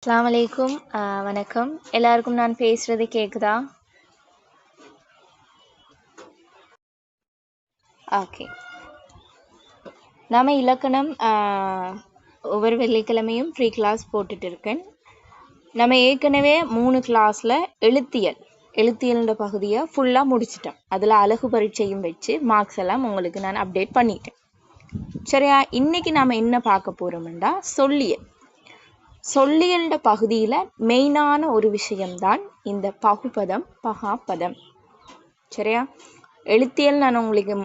அஸ்ஸலாமு அலைக்கும். வணக்கம் எல்லாருக்கும். நான் பேசுறது கேக்குதா? ஓகே. நாம இலக்கணம் ஒவ்வொரு வெள்ளிக்கிழமையும் ஃப்ரீ கிளாஸ் போட்டுட்டு இருக்கேன். நம்ம ஏற்கனவே 3 கிளாஸ்ல எழுத்தியல்ன்ற பகுதியை ஃபுல்லாக முடிச்சிட்டோம். அதில் அழகு பரீட்சையும் வச்சு மார்க்ஸ் எல்லாம் உங்களுக்கு நான் அப்டேட் பண்ணிட்டேன். சரியா? இன்னைக்கு நாம என்ன பார்க்க போறோம்னா சொல்லியல்ன்ற பகுதியில மெயினான ஒரு விஷயம்தான் இந்த பகுபதம் பகாப்பதம். சரியா? எழுத்தியல் நான் உங்களுக்கு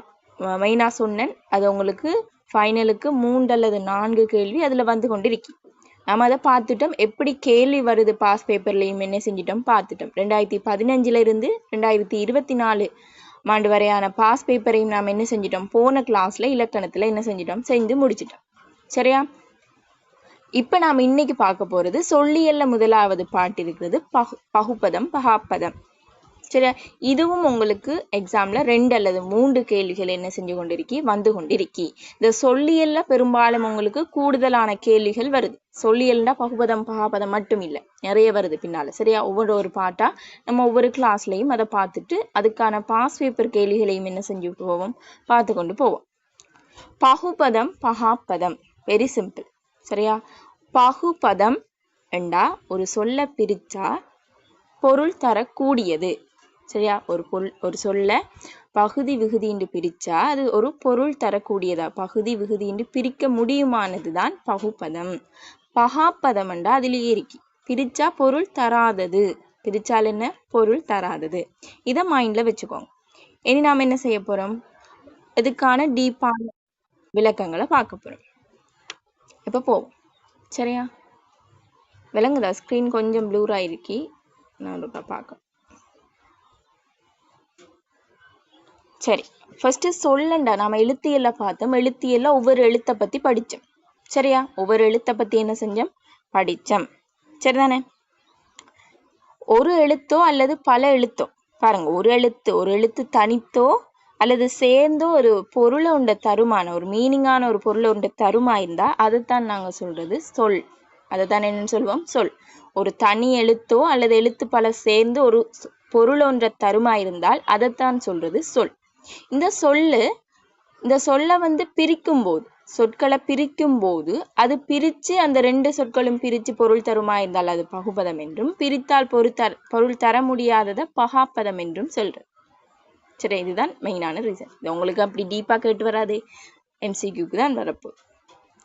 மெயினா சொன்னேன். அது உங்களுக்கு ஃபைனலுக்கு 3 அல்லது 4 கேள்வி அதுல வந்து கொண்டிருக்கு. நம்ம அதை பார்த்துட்டோம். எப்படி கேள்வி வருது பாஸ் பேப்பர்லையும் என்ன செஞ்சிட்டோம் பார்த்துட்டோம். 2015 இருந்து 2024 ஆண்டு வரையான பாஸ் பேப்பரையும் நாம் என்ன செஞ்சிட்டோம், போன கிளாஸ்ல இலக்கணத்துல என்ன செஞ்சிட்டோம், செஞ்சு முடிச்சிட்டோம். சரியா? இப்ப நாம இன்னைக்கு பார்க்க போறது சொல்லியல்ல முதலாவது பாட்டு இருக்கிறது பகுப்பதம் பகாப்பதம். சரியா? இதுவும் உங்களுக்கு எக்ஸாம்ல 2 அல்லது 3 கேள்விகள் என்ன செஞ்சு கொண்டிருக்கி வந்து கொண்டிருக்கி. இந்த சொல்லியல்ல பெரும்பாலும் உங்களுக்கு கூடுதலான கேள்விகள் வருது. சொல்லியல்னா பகுபதம் பகாப்பதம் மட்டும் இல்லை, நிறைய வருது பின்னால. சரியா? ஒவ்வொரு பாட்டா நம்ம ஒவ்வொரு கிளாஸ்லையும் அதை பார்த்துட்டு அதுக்கான பாஸ் பேப்பர் கேள்விகளையும் என்ன செஞ்சு போவோம், பார்த்து கொண்டு போவோம். பகுபதம் பகாப்பதம் வெரி சிம்பிள். சரியா? பகுபதம் என்றா ஒரு சொல்ல பிரிச்சா பொருள் தரக்கூடியது. சரியா? ஒரு சொல்ல பகுதி விகுதின்னு பிரிச்சா அது ஒரு பொருள் தரக்கூடியதா, பகுதி விகுதின்னு பிரிக்க முடியுமானதுதான் பகுபதம். பகாப்பதம் என்றா அதிலேயே இருக்கு, பிரிச்சா பொருள் தராதது. பிரிச்சால் என்ன, பொருள் தராதது. இதை மைண்ட்ல வச்சுக்கோங்க. இனி நாம் என்ன செய்ய போறோம், இதுக்கான டீப்பான விளக்கங்களை பார்க்க போறோம். இப்ப போவோம். சரியா? விளங்குதா? ஸ்கிரீன் கொஞ்சம் ப்ளூர் ஆயிருக்கி, நான் பார்க்க. சரி, ஃபர்ஸ்ட் சொல்லண்டா நாம எழுத்தியல்ல பார்த்தோம். எழுத்தியல்ல ஒவ்வொரு எழுத்தை பத்தி படிச்சோம். சரியா? ஒவ்வொரு எழுத்தை பத்தி என்ன செஞ்சோம், படிச்சோம். சரிதானே? ஒரு எழுத்தோ அல்லது பல எழுத்தோ, பாருங்க, ஒரு எழுத்து தனித்தோ அல்லது சேர்ந்தோ ஒரு பொருளை உண்ட தருமான, ஒரு மீனிங்கான ஒரு பொருளை உண்ட தருமா இருந்தா அதைத்தான் நாங்க சொல்றது சொல். அதைத்தான் என்னன்னு சொல்லுவோம், சொல். ஒரு தனி எழுத்தோ அல்லது எழுத்து பல சேர்ந்து ஒரு பொருள் ஒன்ற தருமா இருந்தால் அதைத்தான் சொல்றது சொல். இந்த சொல்ல பிரிக்கும் போது, சொற்களை பிரிக்கும் போது அது பிரிச்சு அந்த 2 சொற்களும் பிரிச்சு பொருள் தருமா இருந்தால் அது பகுபதம் என்றும், பிரித்தால் பொருள் தர முடியாததை பகாப்பதம் என்றும் சொல்றது. சரி, இதுதான் மெயினான ரீசன். இது உங்களுக்கு அப்படி டீப்பா கேட்டு வராது, MCQக்கு தான் வரப்போ.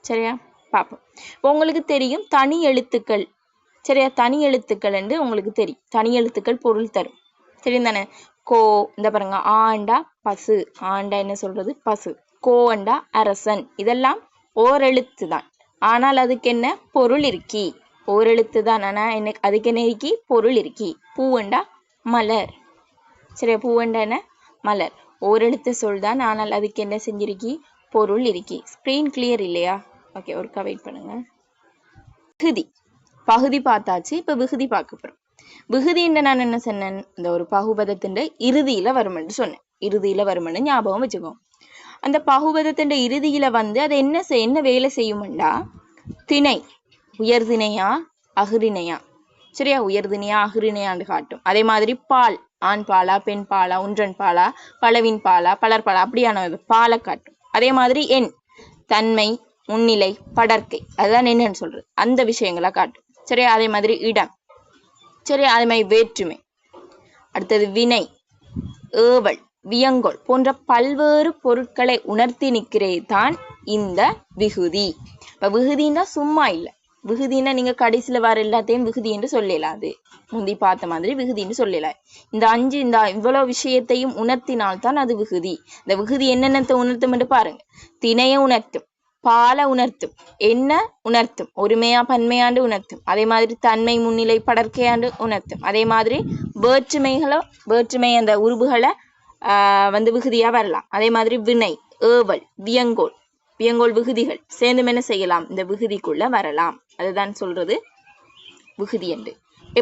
சரியா? பார்ப்போம். உங்களுக்கு தெரியும் தனி எழுத்துக்கள். சரியா? தனி எழுத்துக்கள் என்று உங்களுக்கு தெரியும். தனி எழுத்துக்கள் பொருள் தரும். தெரியுந்தானே? கோ, இந்த பாருங்க, ஆண்டா பசு. ஆண்டா என்ன சொல்றது, பசு. கோண்டா அரசன். இதெல்லாம் ஓரெழுத்து தான், ஆனால் அதுக்கு என்ன பொருள் இருக்கி. ஓரெழுத்து தான், ஆனா என்ன அதுக்கு என்ன இருக்கி, பொருள் இருக்கி. பூவண்டா மலர். சரியா? பூவண்டா என்ன, மலர். ஓரெழுத்து சொல்தான், ஆனால் அதுக்கு என்ன செஞ்சிருக்கி, பொருள் இருக்கி. ஸ்கிரீன் கிளியர் இல்லையா? ஓகே, ஒருக்கா வெயிட் பண்ணுங்க. விகுதி பகுதி பார்த்தாச்சு. இப்ப விகுதி பார்க்க போறோம். விகுதி என்று நான் என்ன சொன்னேன், இந்த ஒரு பகுபதத்தின் இறுதியில வருமென்று சொன்னேன். இறுதியில வருமென்னு ஞாபகம் வச்சுக்கோ. அந்த பகுபதத்தின் இறுதியில அது என்ன வேலை செய்யும்டா, திணை உயர்திணையா அகுரிணையா. சரியா? உயர்திணையா அகுரிணையான்னு காட்டும். அதே மாதிரி பால், ஆண் பாலா பெண் பாலா, ஒன்றன் பாலா பலவின் பாலா பலர் பாலா, அப்படியான பாலை காட்டும். அதே மாதிரி எண், தன்மை, முன்னிலை, படர்க்கை, அதுதான் என்னன்னு சொல்றது, அந்த விஷயங்களை காட்டும். சரியா? அதே மாதிரி இடம். சரியா? அதே மாதிரி வேற்றுமை. அடுத்தது வினை, ஏவல், வியங்கோல் போன்ற பல்வேறு பொருட்களை உணர்த்தி நிற்கிறது தான் இந்த விகுதி. இப்ப விகுதின்னா சும்மா இல்லை. விகுதின்னா நீங்க கடைசியில வர எல்லாத்தையும் விகுதி என்று சொல்லலாது. முந்தி பார்த்த மாதிரி விகுதின்னு சொல்லல. இந்த இவ்வளவு விஷயத்தையும் உணர்த்தினால்தான் அது விகுதி. இந்த விகுதி என்னென்னத்தை உணர்த்தும் என்று பாருங்க. திணைய உணர்த்தும், பால உணர்த்தும், என்ன உணர்த்தும், ஒருமையா பன்மையாண்டு உணர்த்தும். அதே மாதிரி தன்மை, முன்னிலை, படர்க்கையாண்டு உணர்த்தும். அதே மாதிரி வேற்றுமை அந்த உருபுகளை விகுதியா வரலாம். அதே மாதிரி வினை, ஏவல், வியங்கோல் விகுதிகள் சேர்ந்து என்ன செய்யலாம், இந்த விகுதிக்குள்ள வரலாம். அதுதான் சொல்றது விகுதி என்று.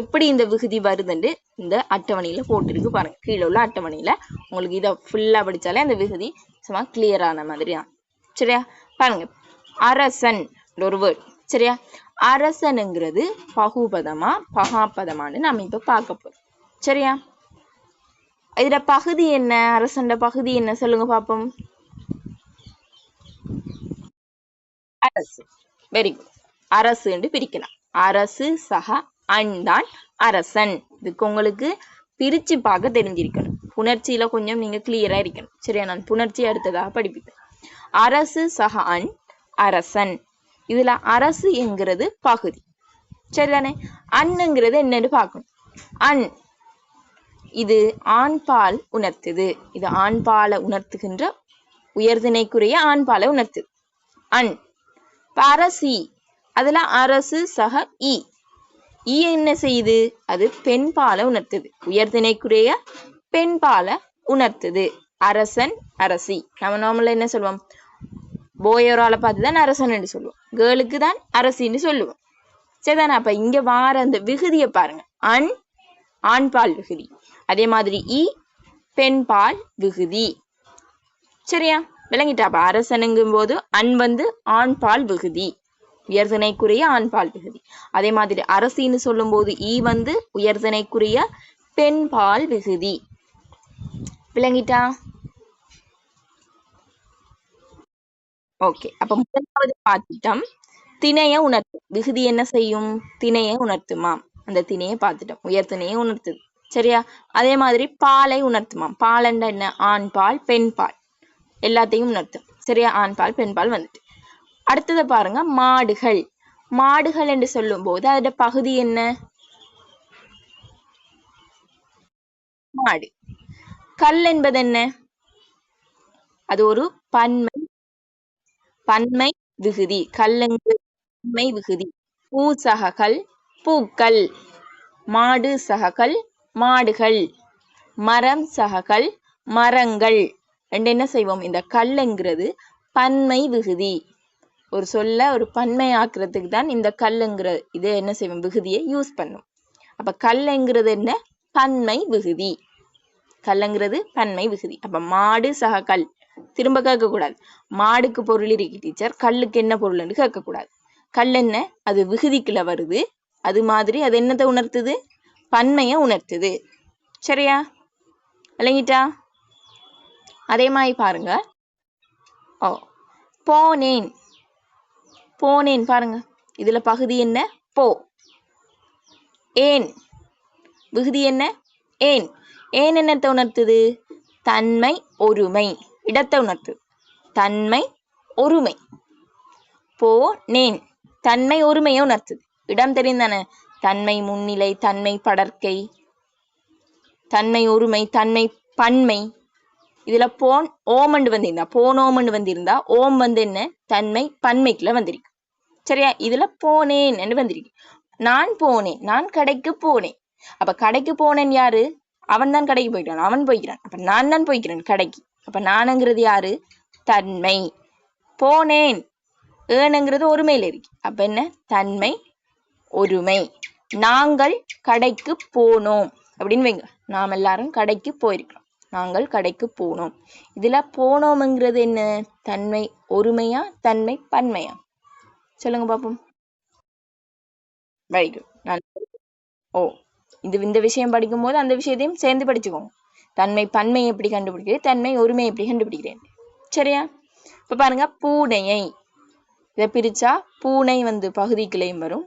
எப்படி இந்த விகுதி வருதுன்னு இந்த அட்டவணையில போட்டிருக்கு பாருங்க. கீழே உள்ள அட்டவணையில உங்களுக்கு இதை ஃபுல்லா படிச்சாலே அந்த விகுதி சும்மா கிளியரான மாதிரி தான். சரியா? பாருங்க, அரசன் ஒரு வேர்ட். சரியா? அரசனுங்கிறது பகுபதமா பகாப்பதமானு நம்ம இப்ப பார்க்க போறோம். சரியா? இதுல பகுதி என்ன? அரசண்ட பகுதி என்ன சொல்லுங்க பாப்போம். அரசு. Very good. அரசு என்று பிரிக்கலாம். அரசு சக அன்தான் அரசன். இதுக்கு உங்களுக்கு பிரிச்சு பார்க்க தெரிஞ்சிருக்கணும். புணர்ச்சியில கொஞ்சம் நீங்க கிளியரா இருக்கணும். சரியா? நான் புணர்ச்சி அடுத்ததாக படிப்பேன். அரசு சக அன் அரசன். இதுல அரசு என்கிறது பகுதி. சரிதானே? அன்னுங்கிறது என்னன்னு பார்க்கணும். அன் இது ஆண்பால் உணர்த்துது. இது ஆண்பாலை உணர்த்துகின்ற உயர்திணைக்குரிய ஆண்பாலை உணர்த்துது. அன். அரசி அதுல அரசு சக இ. ஈ என்ன செய்யுது? அது பெண்பாலை உணர்த்துது. உயர்திணைக்குரிய பெண்பாலை உணர்த்துது. அரசன் அரசி. நம்ம நார்மலா என்ன சொல்லுவோம்? போயோரால பார்த்துதான் அரசன் என்று சொல்லுவோம். கேர்ளுக்கு தான் அரசின்னு சொல்லுவோம். சரிதானே? அப்ப இங்க வார அந்த விகுதியை பாருங்க. அன் ஆண்பால் விகுதி. அதே மாதிரி இ பெண்பால் விகுதி. சரியா? விளங்கிட்டா? அப்ப அரசனுங்கும் போது அன் வந்து ஆண்பால் விகுதி, உயர்திணைக்குரிய ஆண்பால் விகுதி. அதே மாதிரி அரசின்னு சொல்லும் போது ஈ வந்து உயர்திணைக்குரிய பெண்பால் விகுதி. விளங்கிட்டா? ஓகே. அப்ப முதலாவது பார்த்துட்டோம் திணைய உணர்த்தும். விகுதி என்ன செய்யும்? திணையை உணர்த்துமாம். அந்த திணையை பார்த்துட்டோம். உயர்திணையை உணர்த்துது. சரியா? அதே மாதிரி பாலை உணர்த்துமாம். பாலண்டா என்ன? ஆண்பால் பெண்பால் எல்லாத்தையும் உணர்த்தும். சரியா? ஆண்பால் பெண்பால் வந்துட்டு. அடுத்ததை பாருங்க. மாடுகள். மாடுகள் என்று சொல்லும் போது அதோட பகுதி என்ன? மாடு. கல் என்பது என்ன? அது ஒரு பன்மை விகுதி. கல்லுங்கு பன்மை விகுதி. பூ சககள் பூக்கள். மாடு சககள் மாடுகள். மரம் சககள் மரங்கள். என்ன செய்வோம்? இந்த கல்லுங்கிறது பன்மை விகுதி. ஒரு சொல்ல ஒரு பன்மை ஆக்குறதுக்கு தான் இந்த கல்லுங்கிற இது என்ன செய்வோம்? விகுதியை யூஸ் பண்ணும். அப்ப கல்லுங்கிறது என்ன? பன்மை விகுதி. கல்லுங்கிறது பன்மை விகுதி. அப்ப மாடு சக கல். திரும்ப கேட்கக்கூடாது. மாடுக்கு பொருள் இருக்கு டீச்சர், கல்லுக்கு என்ன பொருள்னு கேட்கக்கூடாது. கல் என்ன? அது விகுதிக்குள்ள வருது. அது மாதிரி அது என்னத்தை உணர்த்துது? பன்மையை உணர்த்துது. சரியா? விளங்கிட்டா? அதே மாதிரி பாருங்க. ஓ போனேன். போனேன் பாருங்க. இதுல பகுதி என்ன? போ. ஏன் விகுதி என்ன? ஏன். ஏன் என்னத்தை உணர்த்துது? தன்மை ஒருமை இடத்தை உணர்த்துது. தன்மை ஒருமை. போனேன் தன்மை ஒருமையை உணர்த்துது. இடம் தெரிந்தானே? தன்மை முன்னிலை, தன்மை படர்க்கை, தன்மை ஒருமை, தன்மை பன்மை. இதுல போன் ஓமண்டு வந்திருந்தா, போனோமண்டு வந்திருந்தா ஓம் வந்து என்ன? தன்மை பன்மைக்குள்ள வந்திருக்கு. சரியா? இதுல போனேன் என்று வந்திருக்கு. நான் போனேன், நான் கடைக்கு போனேன். அப்ப கடைக்கு போனேன் யாரு? அவன் தான் கடைக்கு போய்க்கிறான், அவன் போய்க்கிறான். அப்ப நான் தான் போய்க்கிறேன் கடைக்கு. அப்ப நானுங்கிறது யாரு? தன்மை. போனேன் ஏனுங்கிறது ஒருமையில இருக்கு. அப்ப என்ன? தன்மை ஒருமை. நாங்கள் கடைக்கு போனோம் அப்படின்னு வைங்க. நாம் எல்லாரும் கடைக்கு போயிருக்கிறோம். நாங்கள் கடைக்கு போனோம். இதுல போனோம்ங்கிறது என்ன? தன்மை ஒருமையா தன்மை பன்மையா? சொல்லுங்க பாப்போம். Very good. ஓ இந்த விஷயம் படிக்கும் போது அந்த விஷயத்தையும் சேர்ந்து படிச்சுக்கோங்க. தன்மை பன்மை எப்படி கண்டுபிடிக்கிறேன், தன்மை ஒருமை எப்படி கண்டுபிடிக்கிறேன். சரியா? இப்ப பாருங்க. பூனையை இதை பிரிச்சா பூனை வந்து பகுதிக்குள்ளேயும் வரும்,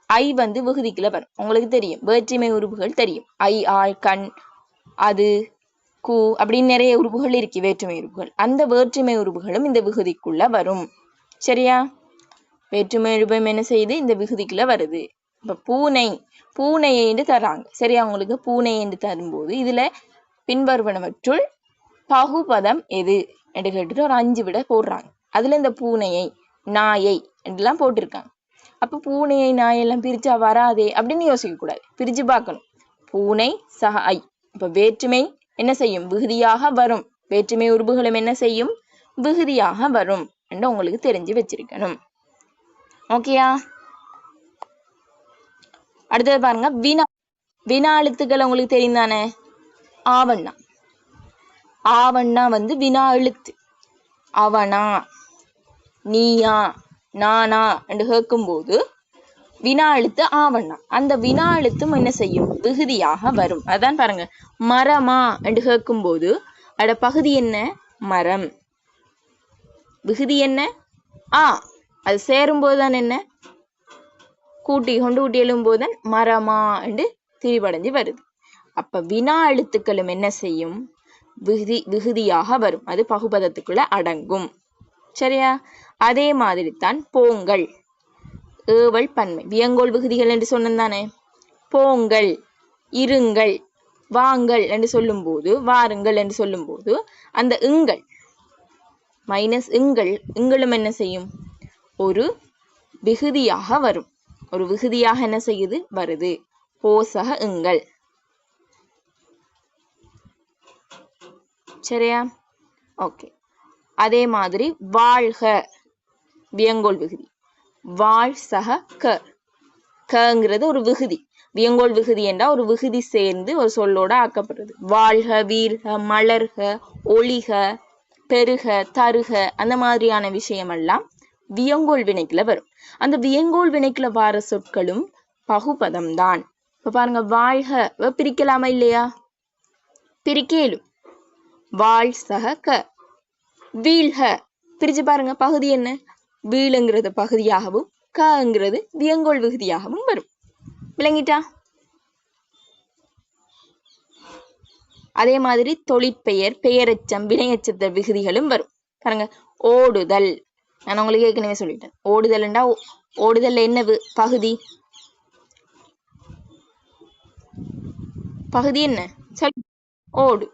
ஐ வந்து விகுதிக்குள்ள வரும். உங்களுக்கு தெரியும் வேற்றுமை உறுப்புகள் தெரியும். ஐ, ஆள், கண், அது, கு அப்படின்னு நிறைய உறுப்புகள் இருக்கு, வேற்றுமை உறுப்புகள். அந்த வேற்றுமை உறுப்புகளும் இந்த விகுதிக்குள்ள வரும். சரியா? வேற்றுமை உறுப்பும் என்ன செய்யுது? இந்த விகுதிக்குள்ள வருது. இப்ப பூனை பூனையை என்று தர்றாங்க. சரியா? உங்களுக்கு பூனை என்று தரும்போது இதுல பின்வருவனவற்றுள் பகுபதம் எது என்று கேட்டுட்டு ஒரு 5 விட போடுறாங்க. அதுல இந்த பூனையை, நாயை என்றெல்லாம் போட்டிருக்காங்க. அப்ப பூனையை நாயெல்லாம் பிரிச்சா வராதே அப்படின்னு யோசிக்க கூடாது. பிரிச்சு பார்க்கணும். பூனை சக ஐ. இப்ப வேற்றுமை என்ன செய்யும்? விகுதியாக வரும். வேற்றுமை உறுப்புகளும் என்ன செய்யும்? விகுதியாக வரும் என்று உங்களுக்கு தெரிஞ்சு வச்சிருக்கணும். ஓகேயா? அடுத்தது பாருங்க. வினா. வினா எழுத்துக்கள் உங்களுக்கு தெரியும் தானே? ஆவண்ணா. ஆவண்ணா வந்து வினா எழுத்து. அவனா, நீயா, நானா என்று கேட்கும் போது வினா எழுத்து ஆவண்ணா, அந்த வினா எழுத்தும் என்ன செய்யும், விகுதியாக வரும். அதான் பாருங்க, மரமா என்று கேட்கும் போது அட பகுதி என்ன, மரம். விகுதி என்ன, ஆ. அது சேரும் போதுதான் என்ன, கூட்டி கொண்டு கூட்டி எழும் போதுதான் மரமா என்று திரிபடைஞ்சு வருது. அப்ப வினா எழுத்துக்களும் என்ன செய்யும், விகுதியாக வரும். அது பகுபதத்துக்குள்ள அடங்கும். சரியா? அதே மாதிரி தான் போங்கள், ஏவல் பன்மை, வியங்கோல் விகுதிகள் என்று சொன்னதானே. போங்கள், இருங்கள், வாங்கள் என்று சொல்லும் போது, வாருங்கள் என்று சொல்லும் போது அந்த இங்கள் மைனஸ் இங்களும் என்ன செய்யும், ஒரு விகுதியாக வரும். ஒரு விகுதியாக என்ன செய்யுது, வருது. போசக இங்கள். சரியா? ஓகே. அதே மாதிரி வாழ்க, வியங்கோல் விகுதி. வாழ் சக க, கங்கிறது ஒரு விகுதி. வியங்கோல் விகுதி என்றால் ஒரு விகுதி சேர்ந்து ஒரு சொல்லோட ஆக்கப்படுறது. வாழ்க, வீர்க, மலர்க, ஒளிக, பெருக, தருக, அந்த மாதிரியான விஷயம் எல்லாம் வியங்கோல் வினைக்குள்ள வரும். அந்த வியங்கோல் வினைக்குள்ள வார சொற்களும் பகுபதம் தான். இப்ப பாருங்க, வாழ்க பிரிக்கலாமா இல்லையா, பிரிக்கலும். வாழ் சக க. வீழ்க பிரிச்சு பாருங்க, பகுதி என்ன, வீழுங்கிறது பகுதியாகவும் கங்கிறது வியங்கோல் விகுதியாகவும் வரும். விளங்கிட்டா? அதே மாதிரி தொழிற்பெயர், பெயரெச்சம், வினையச்சத்த விகுதிகளும் வரும். பாருங்க, ஓடுதல், நான் உங்களுக்கு ஏற்கனவே சொல்லிட்டேன். ஓடுதல்ண்டா, ஓடுதல் என்ன பகுதி, பகுதி என்ன சொல், ஓடு.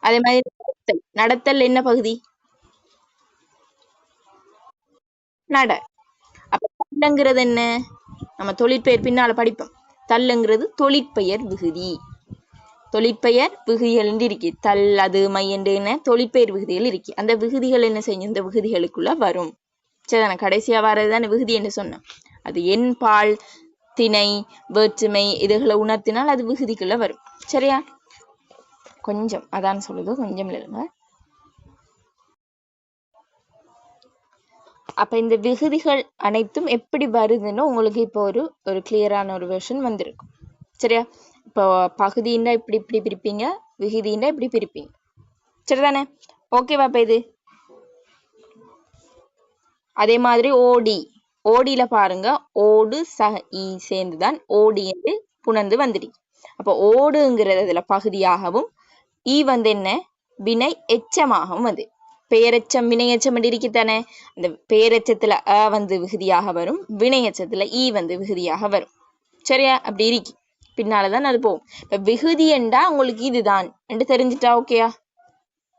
அதே மாதிரி நடத்தல், நடத்தல் என்ன பகுதி, நட. அப்ப தல்லுங்கிறது என்ன, நம்ம தொழிற்பெயர் பின்னால படிப்போம். தல்லுங்கிறது தொழிற்பெயர் விகுதி. தொழிற்பெயர் விகுதிகள் இருக்கு, தல், அது, மை என்று என்ன தொழிற்பெயர் விகுதிகள் இருக்கு. அந்த விகுதிகள் என்ன செய்யும், இந்த விகுதிகளுக்குள்ள வரும். சரி, நான் கடைசியா வரதுதான் விகுதி என்று சொன்னேன். அது என், பால், திணை, வேற்றுமை இதுகளை உணர்த்தினால் அது விகுதிக்குள்ள வரும். சரியா? கொஞ்சம் அதான் சொல்லுது, கொஞ்சம் இல்லைங்க. அப்ப இந்த விகுதிகள் அனைத்தும் எப்படி வருதுன்னு உங்களுக்கு இப்போ ஒரு கிளியரான ஒரு வெர்ஷன் வந்திருக்கும். சரியா? இப்போ பகுதின்னா இப்படி இப்படி பிரிப்பீங்க, விகுதின்னா இப்படி பிரிப்பீங்க. சரிதானே? ஓகேவா? இப்ப இது அதே மாதிரி ஓடி, ஓடியில பாருங்க, ஓடு சக ஈ சேர்ந்துதான் ஓடி என்று புணர்ந்து வந்துடுச்சு. அப்போ ஓடுங்கிறதுல பகுதியாகவும், ஈ வந்து என்ன, வினை எச்சமாகவும் வந்து, பெயரெச்சம் வினையெச்சம் இருக்குத்தானே. அந்த பெயரெச்சத்துல அ வந்து விகுதியாக வரும், வினையெச்சத்துல ஈ வந்து விகுதியாக வரும். சரியா? அப்படி இருக்கு, பின்னாலதான் அது போகும். இப்ப விகுதி என்றா உங்களுக்கு இதுதான் என்று தெரிஞ்சுட்டா ஓகேயா?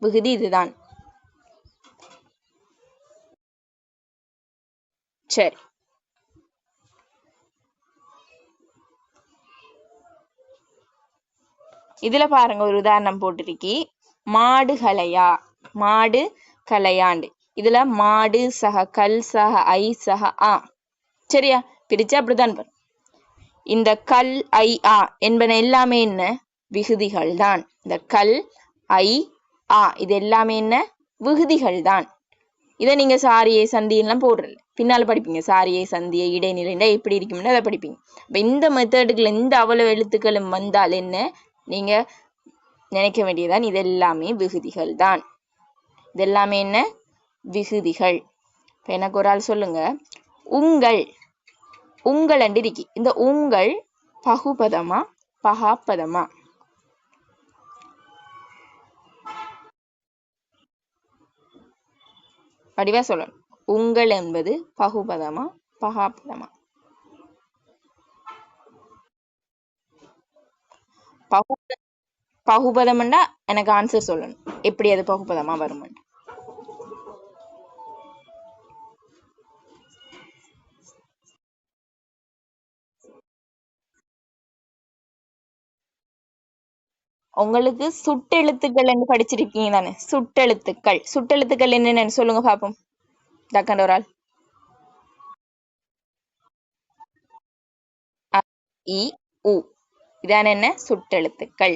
விகுதி இதுதான். சரி, இதுல பாருங்க, ஒரு உதாரணம் போட்டிருக்கி, மாடு கலையா, மாடு கலையாண்டு. இதுல மாடு சக கல் சக ஐ சக ஆ. சரியா? பிரிச்சு அப்படித்தான் வரும். இந்த கல், ஐ, ஆ என்பன எல்லாமே என்ன, விகுதிகள் தான். இந்த கல், ஐ, ஆ இது எல்லாமே என்ன, விகுதிகள் தான். இதை நீங்க சாரியை சந்தியெல்லாம் போடுறல, பின்னால படிப்பீங்க. சாரியை சந்தியை இடைநிலை எப்படி இருக்கும்னு அதை படிப்பீங்க. அப்ப இந்த மெத்தடுக்குள்ள இந்த அவ்வளவு எழுத்துக்களும் வந்தால் என்ன, நீங்க நினைக்க வேண்டியதான் இது எல்லாமே விகுதிகள் தான். இது எல்லாமே என்ன, விகுதிகள். இப்ப எனக்கு ஒரு ஆள் சொல்லுங்க, உங்கள், உங்கள் என்று இருக்கு. இந்த உங்கள் பகுபதமா பகாப்பதமா? வடிவா சொல்லணும். உங்கள் என்பது பகுபதமா பகாப்பதமா? பகுபதம்னா எனக்கு ஆன்சர் சொல்லணும், எப்படி அது பகுபதமா வரும். உங்களுக்கு சுட்டெழுத்துக்கள் என்று படிச்சிருக்கீங்க தானே, சுட்டெழுத்துக்கள். சுட்டெழுத்துக்கள் என்னென்னு சொல்லுங்க பாப்போம், டக்கண்ட ஒரு ஆள். இ, உ இதான என்ன, சுட்டெழுத்துக்கள்.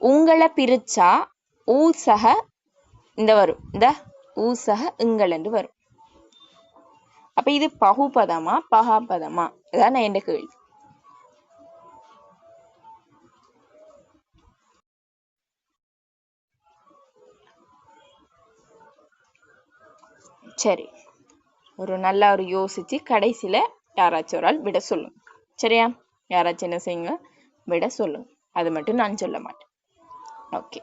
உங்களை பிரிச்சா ஊசக இந்த வரும், இந்த ஊசக இங்கள் என்று வரும். அப்ப இது பகுபதமா பகாபதமா? அதான் நான் என்ன கேள்வி. சரி, ஒரு நல்லா ஒரு யோசிச்சு கடைசியில யாராச்சும் ஒரு ஆள் விட சொல்லுங்க. சரியா? யாராச்சும் என்ன செய்யுங்க, விட சொல்லுங்க. அது மட்டும் நான் சொல்ல மாட்டேன். ஓகே,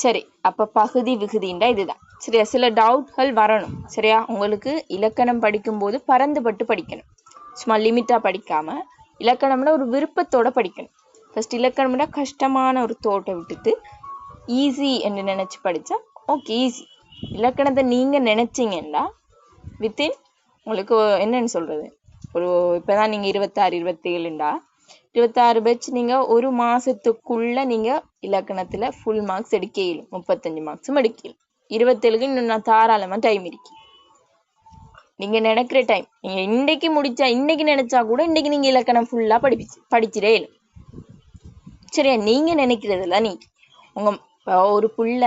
சரி. அப்ப பகுதி விகுதிண்டா இதுதான். சரியா? சில டவுட்கள் வரணும். சரியா? உங்களுக்கு இலக்கணம் படிக்கும்போது பறந்துபட்டு படிக்கணும். சும்மா லிமிட்டா படிக்காம இலக்கணம்னா ஒரு விருப்பத்தோட படிக்கணும். ஃபர்ஸ்ட் இலக்கணம்னா கஷ்டமான ஒரு தோட்டை விட்டுட்டு ஈஸி என்று நினைச்சு படிச்சா ஓகே, ஈஸி. இலக்கணத்தை நீங்க நினைச்சீங்கன்னா வித்தின் உங்களுக்கு என்னன்னு சொல்றது, ஒரு இப்பதான் நீங்க 26 27ண்டா 26 பேட்ச் நீங்க ஒரு மாசத்துக்குள்ள நீங்க இலக்கணத்துல ஃபுல் மார்க்ஸ் எடுக்க இயலும். 35 மார்க்ஸும் எடுக்க இயலும். 27க்கு இன்னும் நான் தாராளமா டைம் இருக்கு. நீங்க நினைக்கிற டைம், நீங்க இன்னைக்கு முடிச்சா இன்னைக்கு நினைச்சா கூட இன்னைக்கு நீங்க இலக்கணம் ஃபுல்லா படிச்சிடே இயலும். சரியா? நீங்க நினைக்கிறதுல நீ உங்க ஒரு புள்ள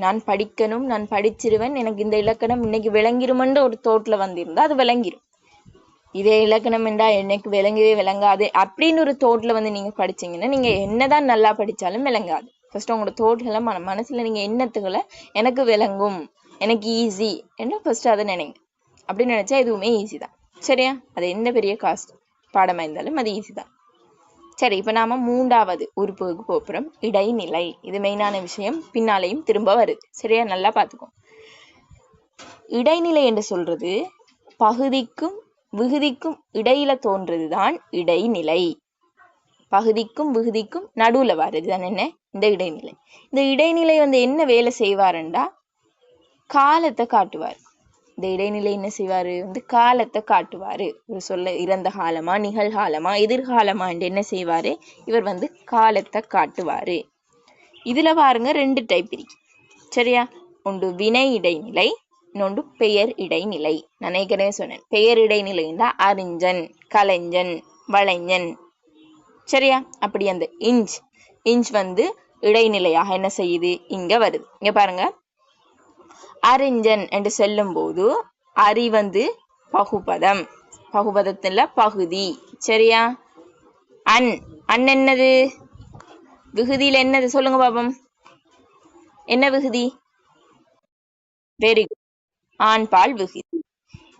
நான் படிக்கணும், நான் படிச்சிருவேன், எனக்கு இந்த இலக்கணம் இன்னைக்கு விளங்கிருமென்ற ஒரு தோட்டில் வந்திருந்தா அது விளங்கிரும். இதே இலக்கணம் என்றா எனக்கு விளங்கவே விளங்காது அப்படின்னு ஒரு தோட்டில் வந்து நீங்க படிச்சீங்கன்னா நீங்க என்னதான் நல்லா படிச்சாலும் விளங்காது. ஃபர்ஸ்ட் உங்களோட தோட்களை மனசுல நீங்க எண்ணத்துக்களை எனக்கு விளங்கும், எனக்கு ஈஸி என்ன ஃபர்ஸ்ட் அதை நினைங்க. அப்படின்னு நினைச்சா எதுவுமே ஈஸி தான். சரியா? அது எந்த பெரிய காஸ்ட் பாடமா இருந்தாலும் அது ஈஸி தான். சரி, இப்ப நாம 3வது உறுப்புக்கு போறோம், இடைநிலை. இது மெயினான விஷயம், பின்னாலையும் திரும்ப வருது. சரியா? நல்லா பாத்துக்கோ. இடைநிலை என்று சொல்றது பகுதிக்கும் விகுதிக்கும் இடையில தோன்றதுதான் இடைநிலை. பகுதிக்கும் விகுதிக்கும் நடுவுல வருதுதான் என்ன இந்த இடைநிலை. இந்த இடைநிலை வந்து என்ன வேலை செய்வாருண்டா காலத்தை காட்டுவார். இந்த இடைநிலை என்ன செய்வாரு வந்து காலத்தை காட்டுவாரு. ஒரு சொல்ல இறந்த காலமா நிகழ்காலமா எதிர்காலமா என்ன செய்வாரு, இவர் வந்து காலத்தை காட்டுவாரு. இதுல பாருங்க 2 டைப் இருக்கு. சரியா? ஒன்று வினை இடைநிலை, இன்னொன்று பெயர் இடைநிலை. நான் ஏற்கனவே சொன்னேன், பெயர் இடைநிலைன்னா அறிஞன், கலைஞன், வளைஞன். சரியா? அப்படி அந்த இஞ்ச் வந்து இடைநிலையாக என்ன செய்யுது, இங்க வருது. இங்க பாருங்க, அறிஞன் என்று செல்லும் போது அறி வந்து பகுபதம், பகுபதத்துல பகுதி. சரியா? அன் என்னது விகுதியில என்னது சொல்லுங்க பாப்போம், என்ன விகுதி? வெரி குட், ஆண்பால் விகுதி.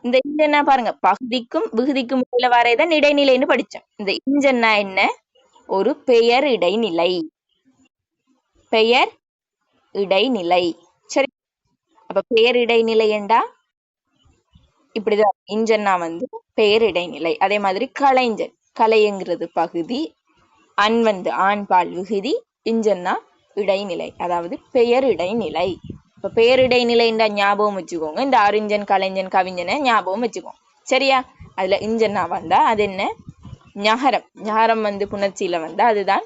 இந்த என்ன பாருங்க, பகுதிக்கும் விகுதிக்கும் உள்ள வரைதான் இடைநிலைன்னு படிச்சோம். இந்த இஞ்சன்னா என்ன, ஒரு பெயர் இடைநிலை. பெயர் இடைநிலை. சரி, அப்ப பெயர் இடைநிலை என்றா இப்படிதான். இஞ்சன்னா வந்து பெயர் இடைநிலை. அதே மாதிரி கலைஞன், கலைங்கிறது பகுதி, அன் வந்து ஆண்பால் விகுதி, இஞ்சன்னா இடைநிலை, அதாவது பெயர் இடைநிலை. இப்ப பெயர் இடைநிலைன்ற ஞாபகம் வச்சுக்கோங்க. இந்த அறிஞன், கலைஞன், கவிஞனை ஞாபகம் வச்சுக்கோங்க. சரியா? அதுல இஞ்சன்னா வந்தா அது என்ன, ஞகரம். ஞகரம் வந்து புணர்ச்சியில வந்தா அதுதான்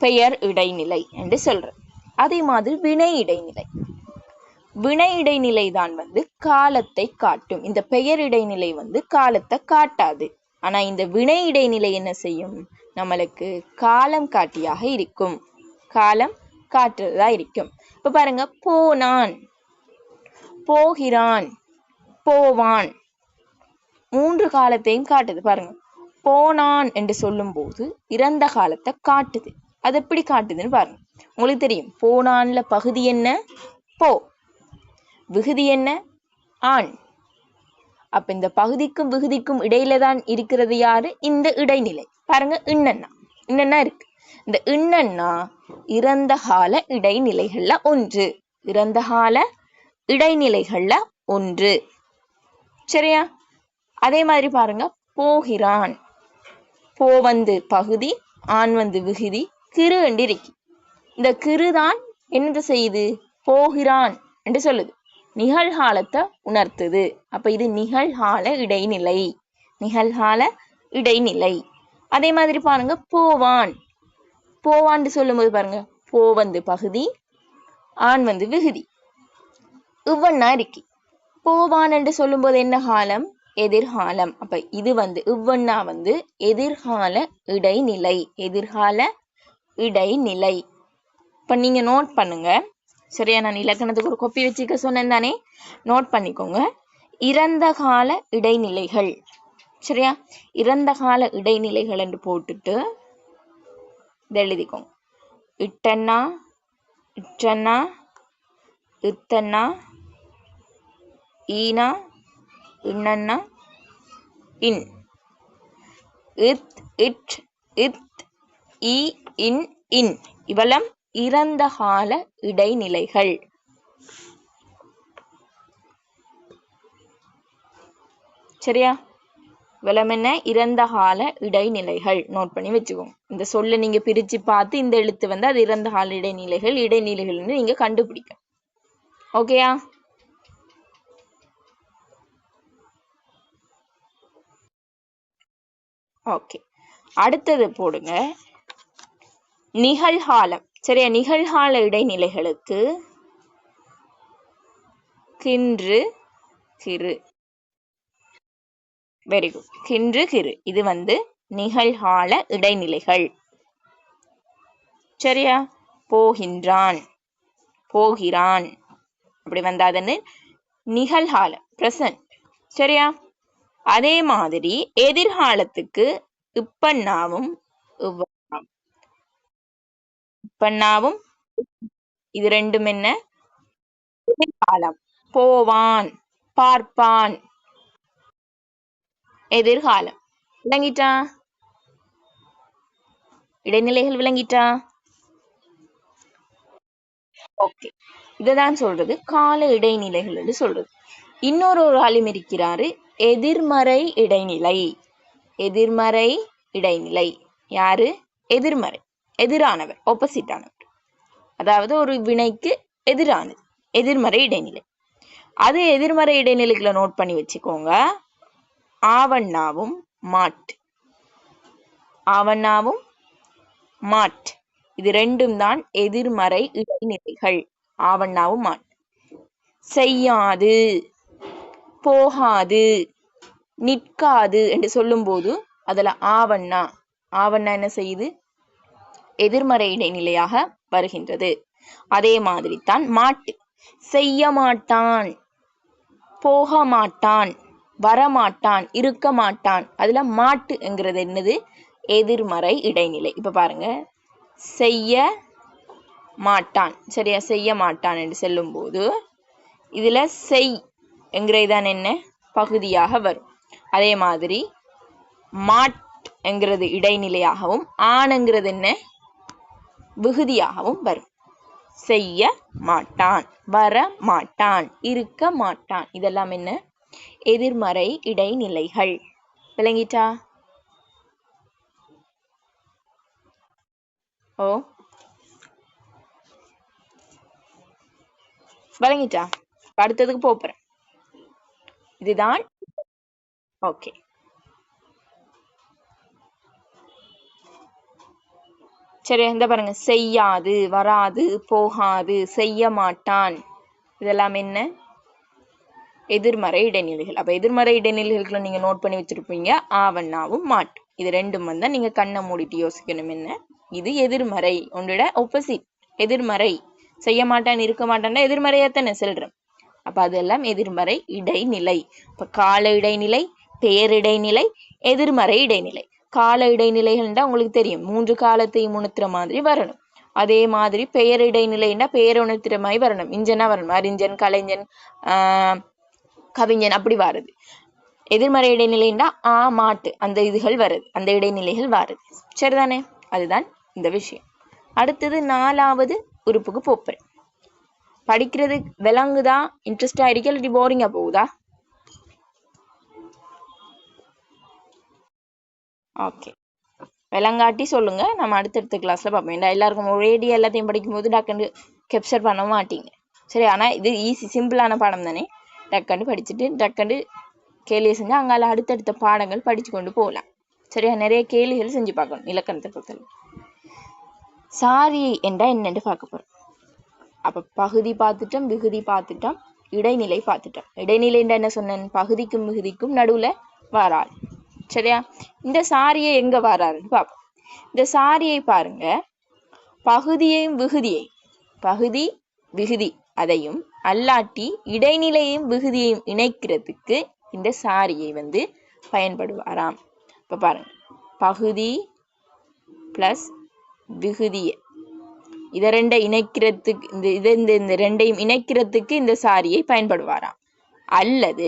பெயர் இடைநிலை என்று சொல்றேன். அதே மாதிரி வினை இடைநிலை. வினை இடைநிலை தான் வந்து காலத்தை காட்டும். இந்த பெயர் இடைநிலை வந்து காலத்தை காட்டாது. ஆனா இந்த வினை இடைநிலை என்ன செய்யும், நம்மளுக்கு காலம் காட்டியாக இருக்கும். காலம் காட்டுறதா இருக்கும். இப்ப பாருங்க, போனான், போகிறான், போவான், 3 காலத்தையும் காட்டுது. பாருங்க, போனான் என்று சொல்லும் போது இறந்த காலத்தை காட்டுது. அது எப்படி காட்டுதுன்னு பாருங்க. உங்களுக்கு தெரியும், போனான்ல பகுதி என்ன, போ. விகுதி என்ன, ஆண். அப்ப இந்த பகுதிக்கும் விகுதிக்கும் இடையில தான் இருக்கிறது யாரு, இந்த இடைநிலை. பாருங்க, இன்னன்னா இருக்கு. இந்த இன்னன்னா இறந்த கால இடைநிலைகள்ல ஒன்று. இறந்த கால இடைநிலைகள்ல ஒன்று. சரியா? அதே மாதிரி பாருங்க, போகிறான், போ வந்து பகுதி, ஆண் வந்து விகுதி, கிரு என்று இருக்கு. இந்த கிருதான் என்னது செய்யுது, போகிறான் என்று சொல்லுது, நிகழ்காலத்தை உணர்த்துது. அப்ப இது நிகழ்கால இடைநிலை. நிகழ்கால இடைநிலை. அதே மாதிரி பாருங்க, போவான், போவான்னு சொல்லும்போது பாருங்க, போ வந்து பகுதி, ஆண் வந்து விகுதி, இவ்வண்ணா இருக்கு. போவான் என்று சொல்லும் போது என்ன காலம், எதிர்காலம். அப்ப இது வந்து இவ்வண்ணா வந்து எதிர்கால இடைநிலை. எதிர்கால இடைநிலை. இப்ப நீங்க நோட் பண்ணுங்க, சரியா? நான் இலக்கணத்துக்கு ஒரு கொப்பி வச்சுக்க சொன்னேன் தானே, நோட் பண்ணிக்கோங்க. இறந்த கால இடைநிலைகள். சரியா? இறந்த கால இடைநிலைகள் என்று போட்டுட்டு இதை எழுதிக்கோங்க. இட்டன்னா, இற்றன்னா, இத்தன்னா, ஈனா, இன்னன்னா, இன். இத், இட், இத், இ, இன், இன். இவெல்லாம் இறந்த கால இடைநிலைகள். சரியா? இவெல்லாம் என்ன? இறந்த கால இடைநிலைகள். நோட் பண்ணி வச்சுக்கோங்க. இந்த சொல்ல நீங்க பிரிச்சு பார்த்து இந்த எழுத்து வந்து அது இறந்த கால இடைநிலைகள், இடைநிலைகள் நீங்க கண்டுபிடிக்க. ஓகேயா? ஓகே, அடுத்தது போடுங்க. நிகழ்காலம். சரியா? நிகழ்கால இடைநிலைகளுக்கு கின்று, கிரு. Very good. கின்று, கிரு. இது வந்து நிகழ்கால இடைநிலைகள். சரியா? போகின்றான், போகிறான், அப்படி வந்தாதுன்னு நிகழ்காலம், பிரசன்ட். சரியா? அதே மாதிரி எதிர்காலத்துக்கு இப்பன்னாவும் இப்பன்னாவும் இது ரெண்டும் என்ன? எதிர்காலம். போவான், பார்ப்பான், எதிர்காலம். விளங்கிட்டா? இடைநிலைகள் விளங்கிட்டா? ஓகே, இதுதான் சொல்றது கால இடைநிலைகள் என்று சொல்றது. இன்னொரு ஆளும் இருக்கிறாரு, எதிர்மறை இடைநிலை. எதிர்மறை இடைநிலை யாரு? எதிர்மறை, எதிரானவர், ஆப்போசிட் ஆனவர். அதாவது ஒரு வினைக்கு எதிரானது, எதிர்மறை இடைநிலை. அது எதிர்மறை இடைநிலைகளை நோட் பண்ணி வச்சுக்கோங்க. ஆவண்ணாவும் மாட். ஆவண்ணாவும் மாட், இது ரெண்டும் தான் எதிர்மறை இடைநிலைகள். ஆவண்ணாவும் மாட். செய்யாது, போகாது, நிற்காது என்று சொல்லும் போது அதுல ஆவண்ணா, ஆவண்ணா என்ன செய்யுது? எதிர்மறை இடைநிலையாக வருகின்றது. அதே மாதிரி தான் மாட்டு. செய்ய மாட்டான், போக மாட்டான், வரமாட்டான், இருக்க மாட்டான். அதுல மாட்டு என்கிறது என்னது? எதிர்மறை இடைநிலை. இப்ப பாருங்க, செய்ய மாட்டான். சரியா? செய்ய மாட்டான் என்று சொல்லும் போது இதுல செய் என்கிறதான் என்ன? பகுதியாக வரும். அதே மாதிரி மாட் என்கிறது இடைநிலையாகவும் ஆணுங்கிறது என்ன? விகுதியாகவும் வரும். செய்ய மாட்டான், வர மாட்டான், இருக்க மாட்டான். இதெல்லாம் என்ன? எதிர்மறை இடைநிலைகள். விளங்கிட்டா? ஓ, விளங்கிட்டா? அடுத்ததுக்கு போறேன். இதுதான். ஓகே, சரி. இந்த பாருங்க, செய்யாது, வராது, போகாது, செய்ய மாட்டான். இதெல்லாம் என்ன? எதிர்மறை இடைநிலைகள். அப்ப எதிர்மறை இடைநிலைகளை நீங்க நோட் பண்ணி வச்சிருப்பீங்க. ஆவண்ணாவும் மாட்டும். இது ரெண்டும் வந்தா நீங்க கண்ணை மூடிட்டு யோசிக்கணும். என்ன இது? எதிர்மறை. ஒன்றோட ஆப்போசிட் எதிர்மறை. செய்ய மாட்டான், இருக்க மாட்டான் எதிர்மறையாத்தானே சொல்றேன். அப்ப அதெல்லாம் எதிர்மறை இடைநிலை. இப்ப கால இடைநிலை, பெயர் இடைநிலை, எதிர்மறை இடைநிலை. கால இடைநிலைகள்னா உங்களுக்கு தெரியும், 3 காலத்தையும் உணர்த்துற மாதிரி வரணும். அதே மாதிரி பெயர் இடைநிலைன்னா பெயர் உணர்த்துற மாதிரி வரணும். இஞ்சனா வரணும், அறிஞன், கலைஞன், கவிஞன், அப்படி வருது. எதிர்மறை இடைநிலைன்னா மாட்டு, அந்த இதுகள் வருது, அந்த இடைநிலைகள் வருது. சரிதானே? அதுதான் இந்த விஷயம். அடுத்தது 4வது உறுப்புக்கு போறேன். படிக்கிறது விளங்குதா? இன்ட்ரெஸ்டா இருக்கா இல்லாட்டி போரிங்கா போகுதா? ஓகே, விளங்காட்டி சொல்லுங்க, நம்ம அடுத்தடுத்த கிளாஸ்ல பார்ப்போம். எல்லாருக்கும் ஒரேடி எல்லாத்தையும் படிக்கும்போது டக்குன்னு கேப்சர் பண்ண மாட்டீங்க. சரி, ஆனால் இது ஈஸி, சிம்பிளான பாடம் தானே. டக்குன்னு படிச்சுட்டு டக்குன்னு கேள்வி செஞ்சு அங்கால அடுத்தடுத்த பாடங்கள் படிச்சு கொண்டு போகலாம். சரியா? நிறைய கேள்விகள் செஞ்சு பார்க்கணும் இலக்கணத்தை பொறுத்தவரை. சாரி என்றா என்னென்று பார்க்க போறோம். அப்ப பகுதி பார்த்துட்டோம், விகுதி பார்த்துட்டோம், இடைநிலை பார்த்துட்டோம். இடைநிலைன்ற என்ன சொன்னேன்? பகுதிக்கும் விகுதிக்கும் நடுவுல வராள். சரியா? இந்த சாரியை எங்க வராருன்னு பார்ப்போம். இந்த சாரியை பாருங்க, பகுதியையும் விகுதியை, பகுதி விகுதி அதையும் அல்லாட்டி இடைநிலையையும் விகுதியையும் இணைக்கிறதுக்கு இந்த சாரியை வந்து பயன்படுவாராம். இப்ப பாருங்க, பகுதி பிளஸ் விகுதியை இதை ரெண்டை இணைக்கிறதுக்கு இந்த ரெண்டையும் இணைக்கிறதுக்கு இந்த சாரியை பயன்படுவாராம். அல்லது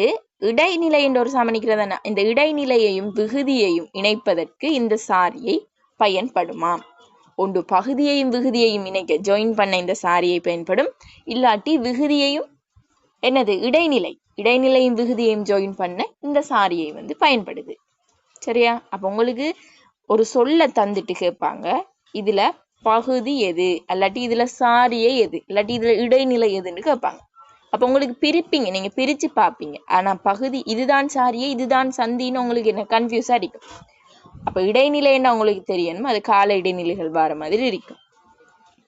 இடைநிலை என்ற ஒரு சமணிக்கிறதான இந்த இடைநிலையையும் விகுதியையும் இணைப்பதற்கு இந்த சாரியை பயன்படுமாம். ஒன்று பகுதியையும் விகுதியையும் இணைக்க ஜாயின் பண்ண இந்த சாரியை பயன்படும். இல்லாட்டி விகுதியையும் என்னது இடைநிலையும் விகுதியையும் ஜாயின் பண்ண இந்த சாரியை வந்து பயன்படுது. சரியா? அப்ப உங்களுக்கு ஒரு சொல்ல தந்துட்டு கேட்பாங்க, இதுல பகுதி எது, அல்லாட்டி இதுல சாரியை எது, இல்லாட்டி இதுல இடைநிலை எதுன்னு கேட்பாங்க. அப்ப உங்களுக்கு பிரிப்பீங்க, நீங்க பிரிச்சு பார்ப்பீங்க. ஆனா பகுதி இதுதான் சாரியை இதுதான் சந்தின்னு உங்களுக்கு என்ன கன்ஃபியூஸா இருக்கும். அப்ப இடைநிலைன்னா உங்களுக்கு தெரியணும், அது கால இடைநிலைகள் வர மாதிரி இருக்கும்.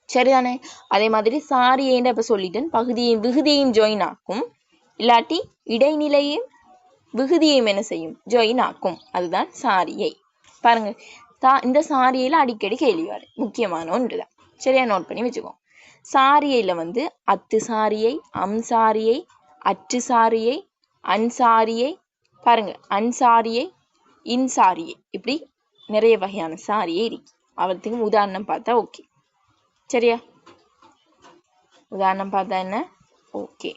சரிதானே? அதே மாதிரி சாரியைன்னு இப்ப சொல்லிட்டேன், பகுதியையும் விகுதியையும் ஜாயின் ஆக்கும். இல்லாட்டி இடைநிலையும் விகுதியையும் என்ன செய்யும்? ஜாயின் ஆக்கும். அதுதான் சாரியை. பாருங்க, இந்த சாரியையில அடிக்கடி கேள்வி வரும், முக்கியமான ஒன்றுதான். சரியா? நோட் பண்ணி வச்சுக்கோங்க. சாரியையில வந்து அத்து சாரியை, அம் சாரியை, அற்று சாரியை, அன்சாரியை, பாருங்க அன்சாரியை, இன்சாரியை, இப்படி நிறைய வகையான சாரியை இருக்கு. அவற்றுக்கும் உதாரணம் பார்த்தா ஓகே. சரியா? உதாரணம் பார்த்தா என்ன? ஓகே.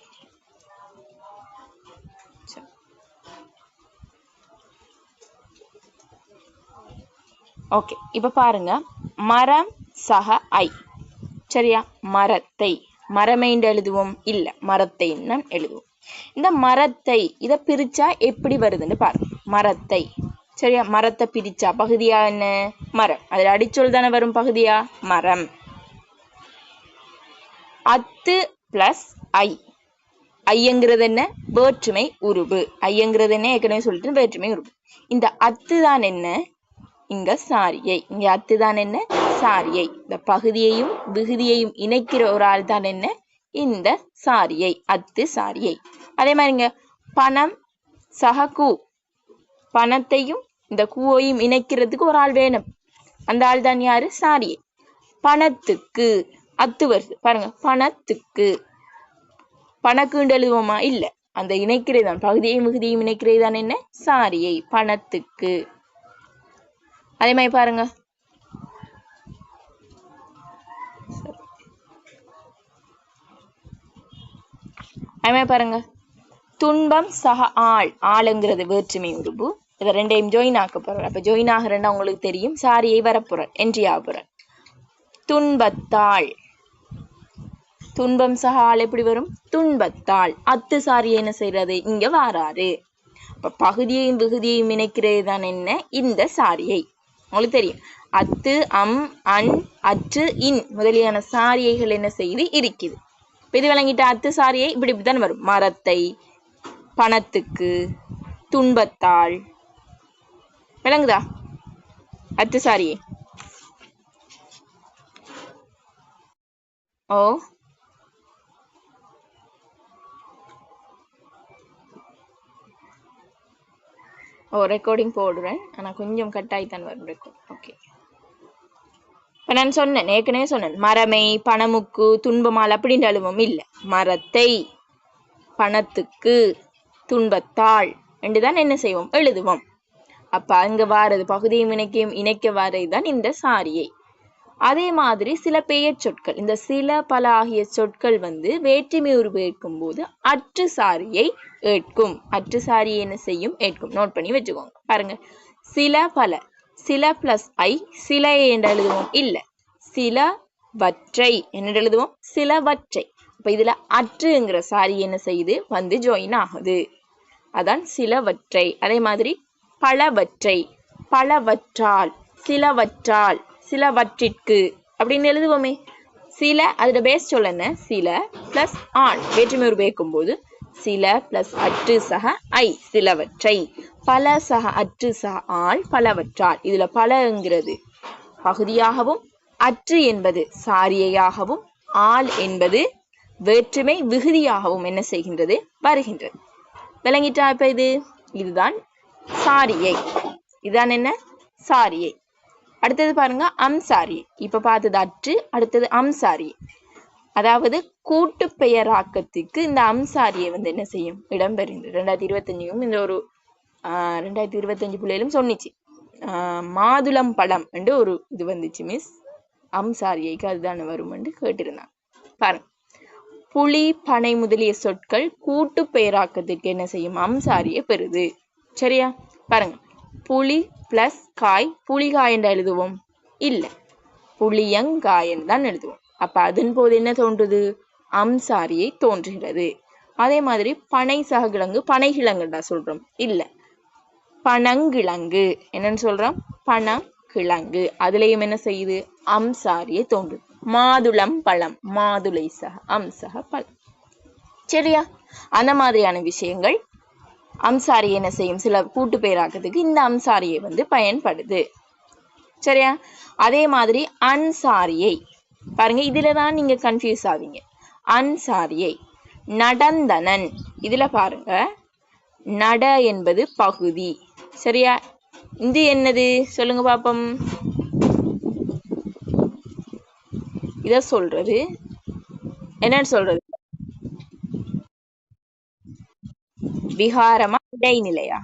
ஓகே, இப்ப பாருங்க, மரம் சக ஐ. சரியா? மரத்தை மரமைண்டு எழுதுவோம், இல்ல மரத்தை எழுதுவோம். இந்த மரத்தை இதை பிரிச்சா எப்படி வருதுன்னு பாருங்க. மரத்தை, சரியா? மரத்தை பிரிச்சா பகுதியா என்ன? மரம். அதுல அடிச்சொல் தானே வரும், பகுதியா மரம். அத்து பிளஸ் ஐ. ஐங்கிறது என்ன? வேற்றுமை உருபு. ஐங்கிறது என்ன? ஏற்கனவே சொல்லிட்டு வேற்றுமை உருபு. இந்த அத்து தான் என்ன? இங்க சாரியை. இங்க அத்துதான் என்ன? சாரியை. இந்த பகுதியையும் விகுதியையும் இணைக்கிற ஒரு ஆள் தான் என்ன? இந்த சாரியை, அத்து சாரியை. அதே மாதிரிங்க பணம் சக கூ. பணத்தையும் இந்த கூவையும் இணைக்கிறதுக்கு ஒரு ஆள் வேணும், அந்த ஆள் தான் யாரு? சாரியை. பணத்துக்கு அத்து வருது பாருங்க, பணத்துக்கு. பணக்குண்டு எழுதுவோமா? இல்ல, அந்த இணைக்கிறதான் பகுதியையும் விகுதியையும் இணைக்கிறதான் என்ன? சாரியை, பணத்துக்கு. அதே மாதிரி பாருங்க, துன்பம் சக ஆள். ஆளுங்கிறது வேற்றுமை உருபு. இதை ரெண்டையும் ஜாயின் ஆக்க போறார். அப்ப ஜாயின் ஆகிறேன்னா உங்களுக்கு தெரியும், சாரியை வரப்போறார், என்றி ஆகுறார். துன்பத்தாள். துன்பம் சக ஆள் எப்படி வரும்? துன்பத்தாள். அத்து சாரியை என்ன செய்யறது? இங்க வாராரு. அப்ப பகுதியையும் விகுதியையும் இணைக்கிறது தான் என்ன? இந்த சாரியை. உங்களுக்கு தெரியும், அத்து அம் அன் அற்று இன் முதலியான சாரியைகள் என்ன செய்து இருக்குது. இது விளங்கிட்ட அத்து சாரியை இப்படிதான் வரும். மரத்தை, பணத்துக்கு, துன்பத்தாள். விளங்குதா அத்து சாரியை? ரெக்கார்டிங் போடுறேன், ஆனா கொஞ்சம் கட்டாய்த்தான் வரும் ரெக்கார்ட். ஓகே, இப்ப நான் சொன்னேன், ஏற்கனவே சொன்னேன், மரமை பணமுக்கு துன்பமால் அப்படின்னு எழுவோம். இல்ல, மரத்தை பணத்துக்கு துன்பத்தாள் என்றுதான் என்ன செய்வோம்? எழுதுவோம். அப்ப அங்க வாரது பகுதியும் இணைக்க வாரதுதான் இந்த சாரியை. அதே மாதிரி சில பெயர் சொற்கள், இந்த சில பல ஆகிய சொற்கள் வந்து வேற்றுமை உருவு ஏற்கும் போது அற்று சாரியை ஏற்கும். அற்று சாரியை என்ன செய்யும்? ஏற்கும். நோட் பண்ணி வச்சுக்கோங்க. பாருங்க, சில பல, சில பிளஸ் ஐ சிலை என்று எழுதுவோம். இல்ல, சிலவற்றை என்ன எழுதுவோம்? சிலவற்றை. அப்ப இதுல அற்றுங்கிற சாரி என்ன செய்யுது? வந்து ஜாயின் ஆகுது. அதான் சிலவற்றை. அதே மாதிரி பலவற்றை, பலவற்றால், சிலவற்றால், சிலவற்றிற்கு அப்படின்னு எழுதுவோமே. சில அதோட பேஸ் சொல்ல என்ன? சில பிளஸ் ஆள் வேற்றுமை உருவேக்கும் போது சில பிளஸ் அற்று சக ஐ சிலவற்றை, பல சக அற்று சக ஆள் பலவற்றால். இதுல பலங்கிறது பகுதியாகவும் அற்று என்பது சாரியையாகவும் ஆள் என்பது வேற்றுமை விகுதியாகவும் என்ன செய்கின்றது? வருகின்றது. விளங்கிட்டா? இப்ப இதுதான் சாரியை. இதுதான் என்ன? சாரியை. அடுத்தது பாருங்க, அம்சாரியை. இப்ப பார்த்தது அற்று, அடுத்தது அம்சாரியை. அதாவது கூட்டு பெயராக்கத்துக்கு இந்த அம்சாரியை வந்து என்ன செய்யும் இடம்பெறுகிறது. 2025 இந்த ஒரு 2025 பிள்ளைகளும் சொன்னிச்சு. மாதுளம் பழம் என்று ஒரு இது வந்துச்சு மிஸ், அம்சாரியைக்கு அதுதானே வரும் என்று கேட்டிருந்தாங்க. பாருங்க, புலி பனை முதலிய சொற்கள் கூட்டு பெயராக்கத்திற்கு என்ன செய்யும் அம்சாரியை பெறுது. சரியா? பாருங்க, புலி பிளஸ் காய் புலிகாய் என்று எழுதுவோம் இல்லை, புளியங்காயன் தான் எழுதுவோம். அப்ப அதன் போது என்ன தோன்றுது அம்சாரியை தோன்றுகிறது. அதே மாதிரி பனை சககிழங்கு பனைகிழங்குடா சொல்றோம் இல்ல, பனங்கிழங்கு என்னன்னு சொல்றோம் பனங்கிழங்கு, அதுலயும் என்ன செய்யுது அம்சாரியை தோன்றுது. மாதுளம் பழம் மாதுளை சக அம்சக பழம். சரியா? அந்த மாதிரியான விஷயங்கள் அம்சாரி என்ன செய்யும் சில கூட்டு பெயராக்கத்துக்கு இந்த அம்சாரியை வந்து பயன்படுது. சரியா? அதே மாதிரி அன்சாரியை பாருங்க, இதுலதான் நீங்க கன்ஃபியூஸ் ஆவீங்க. அன்சாரியை நடந்தனன், இதுல பாருங்க நட என்பது பகுதி. சரியா? இது என்னது சொல்லுங்க பாப்போம். இத சொல்றது என்னன்னு சொல்றது, விகாரமா இடைநிலையா?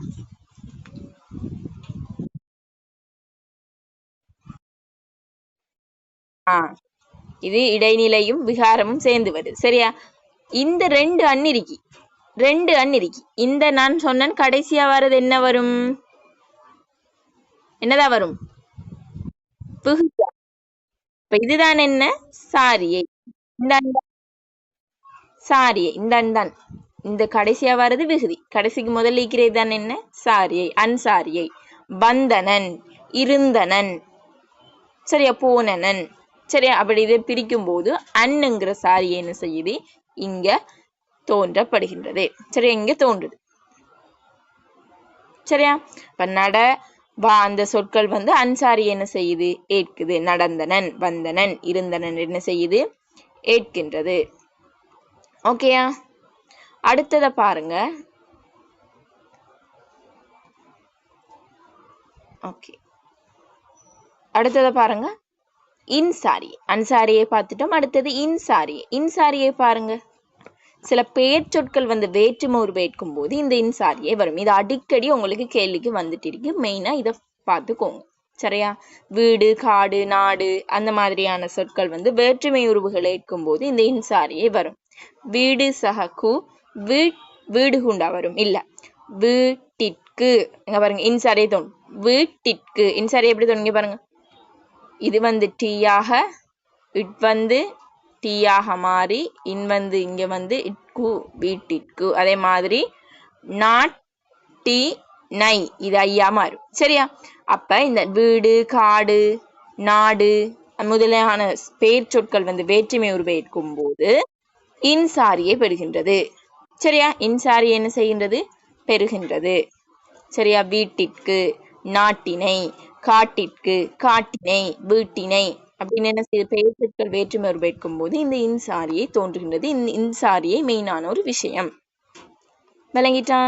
இது இடைநிலையும் விகாரமும் சேர்ந்து வருது. சரியா? இந்த ரெண்டு அண் இருக்கி, இந்த நான் சொன்னேன் கடைசியா வர்றது என்ன வரும், என்னதான் வரும் இப்ப இதுதான் என்ன சாரியை, சாரியை இந்த அண்தான், இந்த கடைசியா வர்றது விகுதி, கடைசிக்கு முதல்ல இருக்கிறது தான் என்ன சாரியை அன்சாரியை. வந்தனன் இருந்தனன், சரியா போனனன். சரியா? அப்படி இதை பிரிக்கும் போது அன்னுங்கிற சாரியை என்ன செய்யுது இங்க தோன்றப்படுகின்றது. சரியா? இங்க தோன்றுது. சரியா? இப்ப நட வா அந்த சொற்கள் வந்து அன்சாரி என்ன செய்யுது ஏற்குது. நடந்தனன் வந்தனன் இருந்தனன் என்ன செய்யுது ஏற்கின்றது. ஓகேயா? அடுத்தத பாருங்க. ஓகே, அடுத்தத பாருங்க. இன்சாரி அன்சாரியை பார்த்துட்டோம். அடுத்தது இன்சாரியை பாருங்க. சில பெயர் சொற்கள் வந்து வேற்றுமை உருவேற்கும் போது இந்த இன்சாரியை வரும். இது அடிக்கடி உங்களுக்கு கேள்விக்கு வந்துட்டு இருக்கு. மெயினா இதை பார்த்துக்கோங்க. சரியா? வீடு காடு நாடு அந்த மாதிரியான சொற்கள் வந்து வேற்றுமை உருவுகள் ஏற்கும் போது இந்த இன்சாரியை வரும். வீடு சகக்கு வீடு குண்டா வரும் இல்ல, வீட்டிற்கு இங்க பாருங்க இன்சாரியை தோணும். வீட்டிற்கு இன்சாரி எப்படி தோணுங்க பாருங்க, இது வந்து டீயாக, இட் வந்து டீயாக மாறி இன் வந்து இங்க வந்து இட்கு வீட்டிற்கு. அதே மாதிரி நாட்டி நை இது ஐயா மாறும். சரியா? அப்ப இந்த வீடு காடு நாடு முதலான பெயர் சொற்கள் வந்து வேற்றுமை உருவேற்கும் போது இன்சாரியை பெறுகின்றது. சரியா? இன்சாரி என்ன செய்கின்றது பெறுகின்றது. சரியா? வீட்டிற்கு நாட்டினை, காட்டிற்கு காட்டினை, வீட்டினை அப்படின்னு என்ன செய்யுது பெயர் சொற்கள் வேற்றுமை உருவேற்கும் போது இந்த இன்சாரியை தோன்றுகின்றது. இந்த இன்சாரியை மெயினான ஒரு விஷயம். விளங்கிட்டா?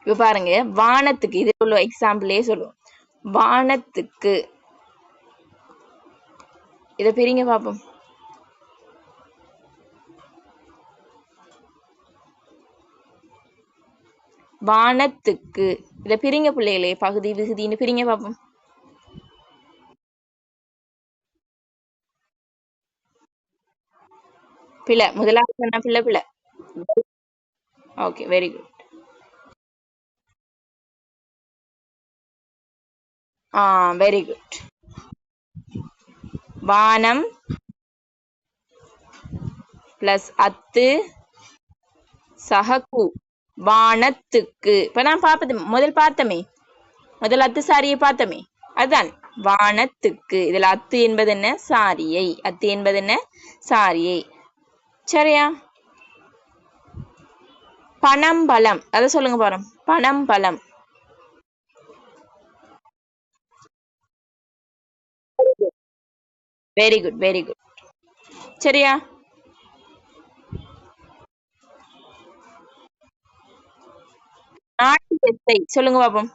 இப்ப பாருங்க, வானத்துக்கு இது உள்ள எக்ஸாம்பிளே சொல்லுவோம். வானத்துக்கு இத பிரிங்க பாப்போம். வானத்துக்கு இத பிரிங்க பிள்ளைகளே, பகுதி விகுதின்னு பிரிங்க பாப்போம். பிள்ளை முதலாவது சொன்ன பிள்ளை. Okay, very good. Very good. வானம் பிளஸ் அத்து சககு வானத்துக்கு. இப்ப நான் முதல் பார்த்தமே, முதல் அத்து சாரியை பார்த்தமே, அதுதான் வானத்துக்கு. இதுல அத்து என்பது என்ன சாரியை, அத்து என்பது என்ன சாரியை. சரியா? பனம்பழம் அத சொல்லுங்க பாருங்க. பனம்பழம் வெரி குட் வெரி குட். சரியா? நாட்டியத்தை சொல்லுங்க பாப்போம்.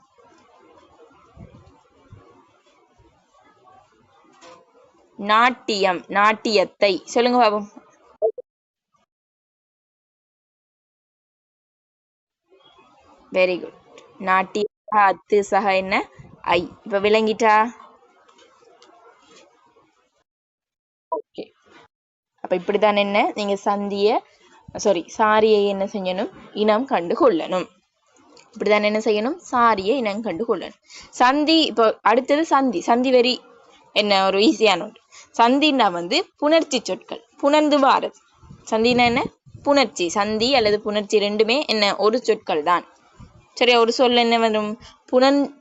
நாட்டியம், நாட்டியத்தை சொல்லுங்க பாபம். Very good. நாட்டிய அத்து சக என்ன ஐ. இப்ப விளங்கிட்டா? ஓகே. அப்ப இப்படிதான் என்ன நீங்க சாரியை என்ன செய்யணும், இனம் கண்டு கொள்ளணும். இப்படிதான் என்ன செய்யணும், சாரியை இனம் கண்டு கொள்ளணும். சந்தி. இப்போ அடுத்தது சந்தி. சந்தி வெரி என்ன ஒரு ஈஸியான ஒன்று. சந்தின்னா புணர்ச்சி சொற்கள், புணர்ந்து வாரது. சந்தினா என்ன, புணர்ச்சி. சந்தி அல்லது புணர்ச்சி ரெண்டுமே என்ன ஒரு சொற்கள் தான். சரியா? ஒரு சொல் என்ன வரும்,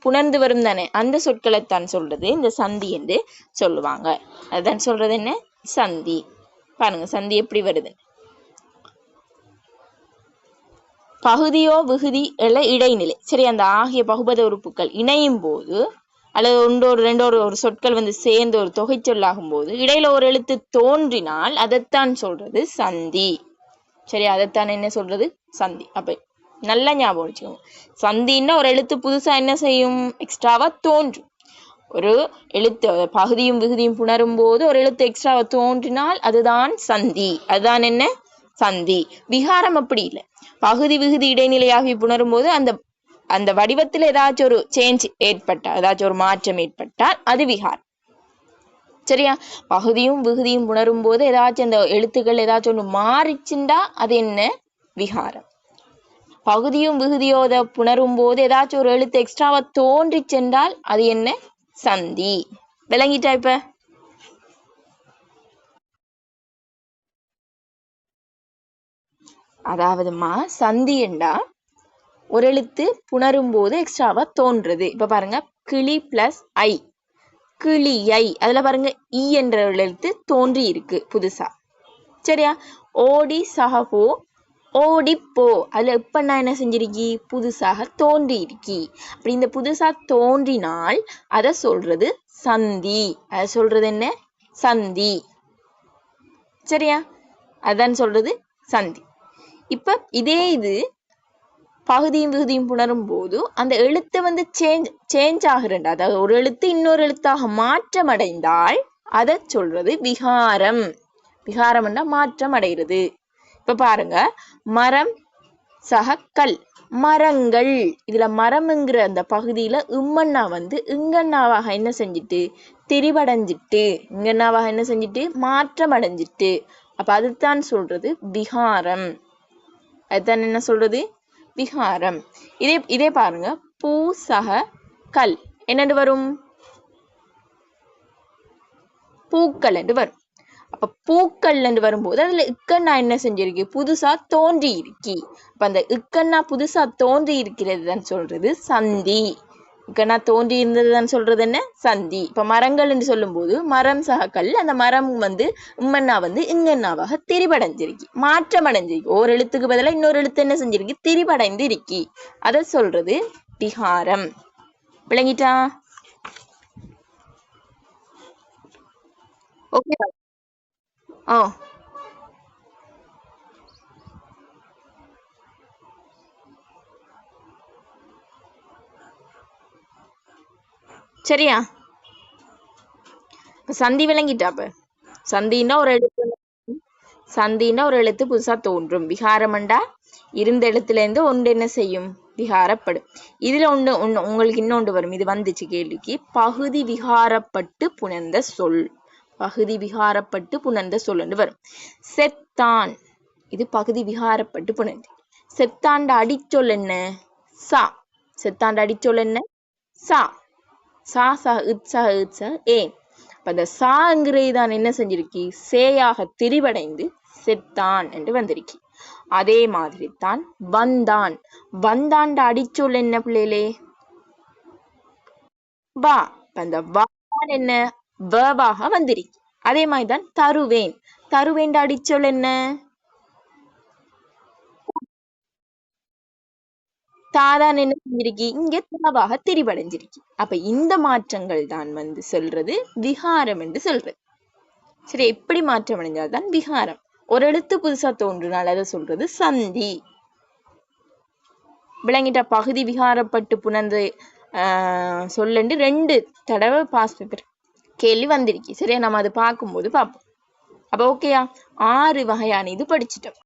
புணர்ந்து வரும் தானே, அந்த சொற்களைத்தான் சொல்றது இந்த சந்தி என்று சொல்லுவாங்க. அதுதான் சொல்றது என்ன, சந்தி. பாருங்க சந்தி எப்படி வருது. பகுதியோ விகுதி இடைநிலை. சரி, அந்த ஆகிய பகுபத உறுப்புகள் இணையும் போது அல்லது ஒன்றோடு ரெண்டோடு ஒரு சொற்கள் சேர்ந்து ஒரு தொகை சொல்லாகும் போது இடையில ஒரு எழுத்து தோன்றினால் அதைத்தான் சொல்றது சந்தி. சரி, அதைத்தான் என்ன சொல்றது, சந்தி. அப்ப நல்லா ஞாபகம் வச்சுக்கோங்க. சந்தின்னா ஒரு எழுத்து புதுசா என்ன செய்யும், எக்ஸ்ட்ராவா தோன்றும். ஒரு எழுத்து பகுதியும் விகுதியும் புணரும் போது ஒரு எழுத்து எக்ஸ்ட்ராவா தோன்றினால் அதுதான் சந்தி. அதுதான் என்ன, சந்தி. விகாரம் அப்படி இல்லை. பகுதி விகுதி இடைநிலையாகி புணரும் போது அந்த அந்த வடிவத்தில் ஏதாச்சும் ஒரு சேஞ்ச் ஏற்பட்டால், ஏதாச்சும் ஒரு மாற்றம் ஏற்பட்டால் அது விகாரம். சரியா? பகுதியும் விகுதியும் புணரும் போது ஏதாச்சும் அந்த எழுத்துக்கள் ஏதாச்சும் ஒன்று மாறிச்சுண்டா அது என்ன, விகாரம். பகுதியும் விகுதியோட புணரும் போது ஏதாச்சும் ஒரு எழுத்து எக்ஸ்ட்ராவா தோன்றி சென்றால் அது என்ன, சந்தி. விளங்கிட்டா? இப்ப அதாவதுமா சந்தி என்றா ஒரு எழுத்து புணரும் போது எக்ஸ்ட்ராவா தோன்றது. இப்ப பாருங்க, கிளி பிளஸ் ஐ, கிளியை. அதுல பாருங்க இ என்ற எழுத்து தோன்றி இருக்கு புதுசா. சரியா? ஓடி சகபோ, ஓடிப்போ. அதுல இப்ப நான் என்ன செஞ்சிருக்கி, புதுசாக தோன்றி இருக்கி. அப்படி இந்த புதுசா தோன்றினால் அத சொல்றது சந்தி. அத சொல்றது என்ன, சந்தி. சரியா? அதான் சொல்றது சந்தி. இப்ப இதே இது பகுதியும் விகுதியும் புணரும் போது அந்த எழுத்து சேஞ்ச் ஆகுறா, அதாவது ஒரு எழுத்து இன்னொரு எழுத்தாக மாற்றம் அடைந்தால் அதை சொல்றது விகாரம். விகாரம்னா மாற்றம் அடைகிறது. இப்ப பாருங்க, மரம் சக கல், மரங்கள். இதுல மரம்ங்கிற அந்த பகுதியில இம்மண்ணா இங்கண்ணாவாக என்ன செஞ்சிட்டு, திரிவடைஞ்சிட்டு, இங்கண்ணாவாக என்ன செஞ்சிட்டு, மாற்றம் அடைஞ்சிட்டு. அப்ப அதுதான் சொல்றது விகாரம். அதுதான் என்ன சொல்றது, விகாரம். இதே பாருங்க, பூ சக கல் என்னண்டு வரும், பூக்கள் என்று வரும். அப்ப பூக்கள் என்று வரும்போது அதுல இக்கண்ணா என்ன செஞ்சிருக்கு, புதுசா தோன்றி இருக்கி. அப்ப அந்த இக்கண்ணா புதுசா தோன்றி இருக்கிறது தான் சொல்றது சந்தி. இக்கண்ணா தோன்றி இருந்தது தான் சொல்றது என்ன, சந்தி. இப்ப மரங்கள் என்று சொல்லும் போது மரம் சக கல், அந்த மரம் உம்மண்ணா இங்கண்ணாவாக திரிபடைஞ்சிருக்கி, மாற்றம் அடைஞ்சிருக்கு. ஒரு எழுத்துக்கு பதிலா இன்னொரு எழுத்து என்ன செஞ்சிருக்கு, திரிபடைந்து இருக்கி. அத சொல்றது விகாரம். விளங்கிட்டா? ஓகே. ஓ, சரியா? சந்தி விளங்கிட்டா? அப்ப சந்தின்னா ஒரு எழுத்து புதுசா தோன்றும். விகாரம்ண்டா இருந்த எழுத்துல இருந்து ஒன்று என்ன செய்யும், விகாரப்படும். இதுல உங்களுக்கு இன்னொன்று வரும், இது வந்துச்சு கேள்விக்கு. பகுதி விகாரப்பட்டு புணர்ந்த சொல். பகுதி விகாரப்பட்டு புணர்ந்த சொல் என்று வரும். செத்தான், இது பகுதி விகாரப்பட்டு புணர்ந்து. செத்தாண்ட அடிச்சொல் என்ன, சா. செத்தாண்ட அடிச்சொல் என்ன, சா. சா சா இட்சா இட்சா ஏ. அந்த சாங்கிறது தான் என்ன செஞ்சிருக்கி, சேயாக திரிவடைந்து செத்தான் என்று வந்திருக்கி. அதே மாதிரி தான் வந்தான். வந்தாண்ட அடிச்சொல் என்ன பிள்ளைகளே, வா. அந்த வான் என்ன, வேவாக வந்திருக்கு. அதே மாதிரிதான் தருவேன். தருவேண்ட அடிச்சொல் என்ன, தாதான் என்ன செஞ்சிருக்கி, இங்க தாவாக திரிவடைஞ்சிருக்கு. அப்ப இந்த மாற்றங்கள் தான் சொல்றது விகாரம் என்று சொல்றது. சரி, எப்படி மாற்றம் அடைஞ்சால்தான் விகாரம். ஒரு எழுத்து புதுசா தோன்றினால் அதை சொல்றது சந்தி. விளங்கிட்ட? பகுதி விகாரப்பட்டு புணர்ந்து சொல்லண்டு 2 தடவை பாஸ் பேப்பர் கேள்வி வந்திருக்கு. சரியா, நம்ம அது பார்க்கும்போது பார்ப்போம். அப்ப ஓகேயா, 6 வகையான இது படிச்சுட்டோம்.